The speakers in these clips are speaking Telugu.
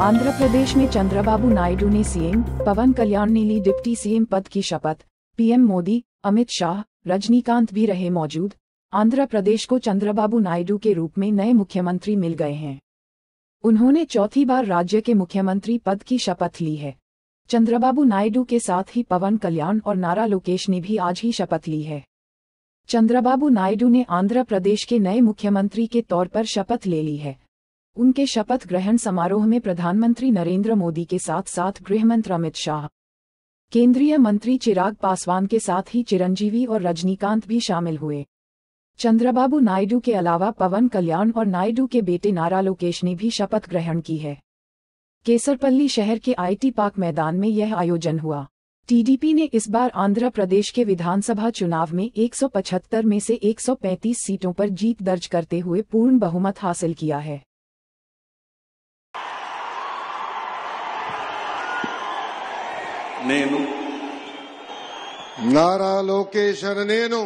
आंध्र प्रदेश में चंद्रबाबू नायडू ने सीएम, पवन कल्याण ने ली डिप्टी सीएम पद की शपथ। पीएम मोदी, अमित शाह, रजनीकांत भी रहे मौजूद। आंध्र प्रदेश को चंद्रबाबू नायडू के रूप में नए मुख्यमंत्री मिल गए हैं। उन्होंने चौथी बार राज्य के मुख्यमंत्री पद की शपथ ली है। चंद्रबाबू नायडू के साथ ही पवन कल्याण और नारा लोकेश ने भी आज ही शपथ ली है। चंद्रबाबू नायडू ने आंध्र प्रदेश के नए मुख्यमंत्री के तौर पर शपथ ले ली है। उनके शपथ ग्रहण समारोह में प्रधानमंत्री नरेंद्र मोदी के साथ साथ गृहमंत्री अमित शाह, केंद्रीय मंत्री चिराग पासवान के साथ ही चिरंजीवी और रजनीकांत भी शामिल हुए। चंद्रबाबू नायडू के अलावा पवन कल्याण और नायडू के बेटे नारा लोकेश ने भी शपथ ग्रहण की है। केसरपल्ली शहर के आईटी पार्क मैदान में यह आयोजन हुआ। टीडीपी ने इस बार आंध्र प्रदेश के विधानसभा चुनाव में 175 में से 135 सीटों पर जीत दर्ज करते हुए पूर्ण बहुमत हासिल किया है। నేను నారా లోకేష్ అనే నేను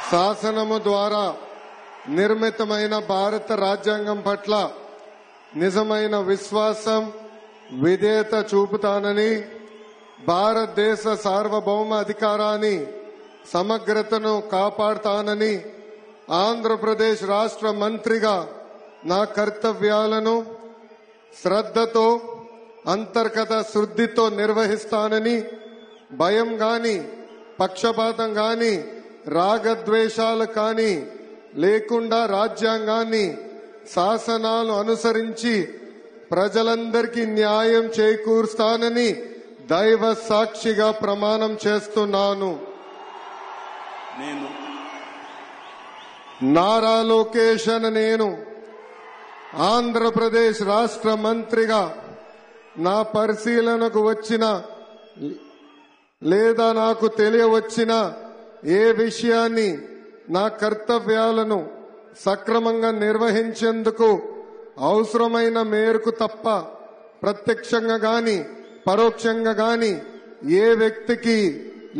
శాసనము ద్వారా నిర్మితమైన భారత రాజ్యాంగం పట్ల నిజమైన విశ్వాసం, విధేయత చూపుతానని, భారతదేశ సార్వభౌమ అధికారాన్ని, సమగ్రతను కాపాడుతానని, ఆంధ్రప్రదేశ్ రాష్ట్ర మంత్రిగా నా కర్తవ్యాలను శ్రద్ధతో, అంతర్గత శుద్ధితో నిర్వహిస్తానని, భయం గాని, పక్షపాతం గాని, రాగద్వేషాలు కాని లేకుండా రాజ్యాంగాన్ని, శాసనాలను అనుసరించి ప్రజలందరికీ న్యాయం చేకూరుస్తానని దైవ సాక్షిగా ప్రమాణం చేస్తున్నాను। నేను నారా లోకేష్ అనే నేను ఆంధ్రప్రదేశ్ రాష్ట్ర మంత్రిగా నా పరిశీలనకు వచ్చిన లేదా నాకు తెలియవచ్చిన ఏ విషయాన్ని, నా కర్తవ్యాలను సక్రమంగా నిర్వహించేందుకు అవసరమైన మేరకు తప్ప ప్రత్యక్షంగా గాని పరోక్షంగా గాని ఏ వ్యక్తికి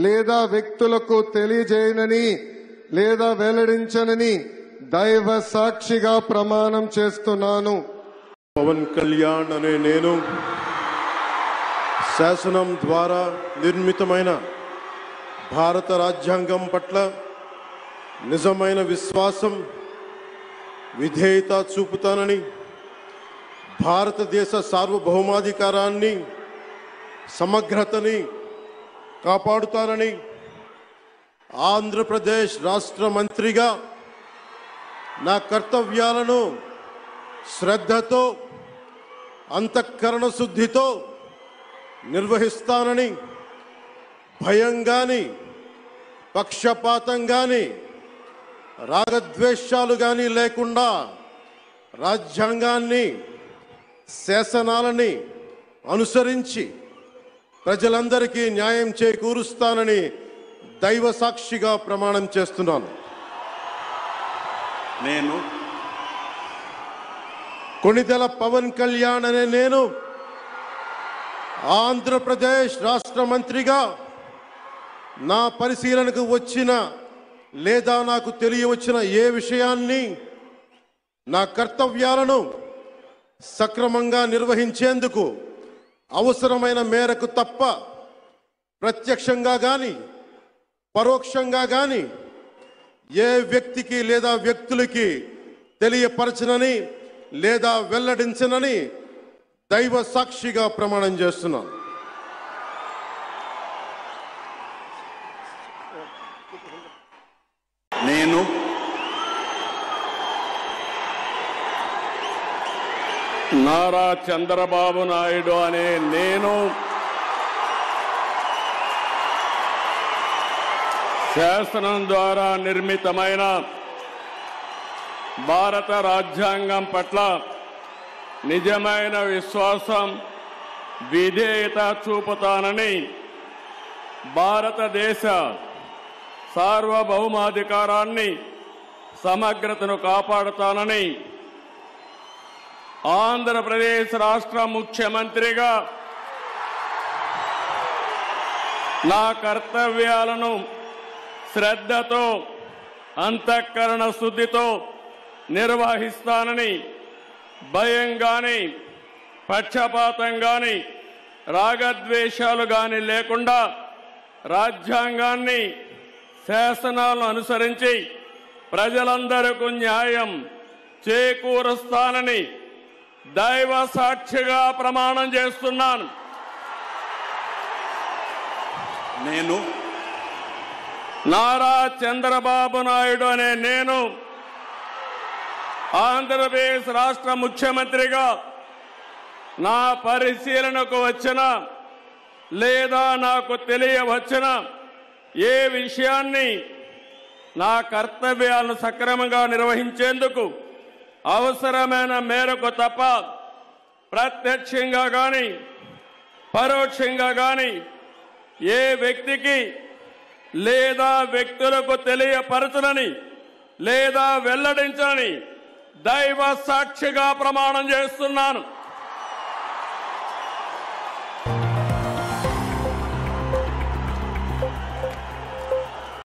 లేదా వ్యక్తులకు తెలియజేయనని లేదా వెల్లడించనని దైవ సాక్షిగా ప్రమాణం చేస్తున్నాను। పవన్ కళ్యాణ్ అనే నేను శాసనం ద్వారా నిర్మితమైన భారత రాజ్యాంగం పట్ల నిజమైన విశ్వాసం, విధేయత చూపుతానని, భారతదేశ సార్వభౌమాధికారాన్ని, సమగ్రతని కాపాడుతానని, ఆంధ్రప్రదేశ్ రాష్ట్ర మంత్రిగా నా కర్తవ్యాలను శ్రద్ధతో, అంతఃకరణ శుద్ధితో నిర్వహిస్తానని, భయం గాని, పక్షపాతం గాని, రాగద్వేషాలు గాని లేకుండా రాజ్యాంగాన్ని, శాసనాలని అనుసరించి ప్రజలందరికీ న్యాయం చేకూరుస్తానని దైవ సాక్షిగా ప్రమాణం చేస్తున్నాను। నేను కొణిదెల పవన్ కళ్యాణ్ అనే నేను ఆంధ్రప్రదేశ్ రాష్ట్ర మంత్రిగా నా పరిశీలనకు వచ్చిన లేదా నాకు తెలియవచ్చిన ఏ విషయాన్ని, నా కర్తవ్యాలను సక్రమంగా నిర్వహించేందుకు అవసరమైన మేరకు తప్ప ప్రత్యక్షంగా గాని పరోక్షంగా గాని ఏ వ్యక్తికి లేదా వ్యక్తులకి తెలియపరచనని లేదా వెల్లడించనని దైవ సాక్షిగా ప్రమాణం చేస్తున్నాను। నేను నారా చంద్రబాబు నాయుడు అనే నేను శాసనం ద్వారా నిర్మితమైన భారత రాజ్యాంగం పట్ల నిజమైన విశ్వాసం, విధేయత చూపుతానని, భారతదేశ సార్వభౌమాధికారాన్ని, సమగ్రతను కాపాడుతానని, ఆంధ్రప్రదేశ్ రాష్ట్ర ముఖ్యమంత్రిగా నా కర్తవ్యాలను శ్రద్ధతో, అంతఃకరణ శుద్ధితో నిర్వహిస్తానని, భయం గాని పక్షపాతం గాని రాగద్వేషాలు గాని లేకుండా రాజ్యాంగాన్ని శాసనాలను అనుసరించి ప్రజలందరికీ న్యాయం చేకూరుస్తానని దైవ సాక్షిగా ప్రమాణం చేస్తున్నాను. నేను నారా చంద్రబాబు నాయుడు అనే నేను ఆంధ్రప్రదేశ్ రాష్ట్ర ముఖ్యమంత్రిగా నా పరిశీలనకు వచ్చిన లేదా నాకు తెలియవచ్చిన ఏ విషయాన్ని నా కర్తవ్యాలను సక్రమంగా నిర్వహించేందుకు అవసరమైన మేరకు తప్ప ప్రత్యక్షంగా గాని పరోక్షంగా గాని ఏ వ్యక్తికి లేదా వ్యక్తులకు తెలియపరచనని లేదా వెల్లడించని దైవ సాక్షిగా ప్రమాణం చేస్తున్నాను.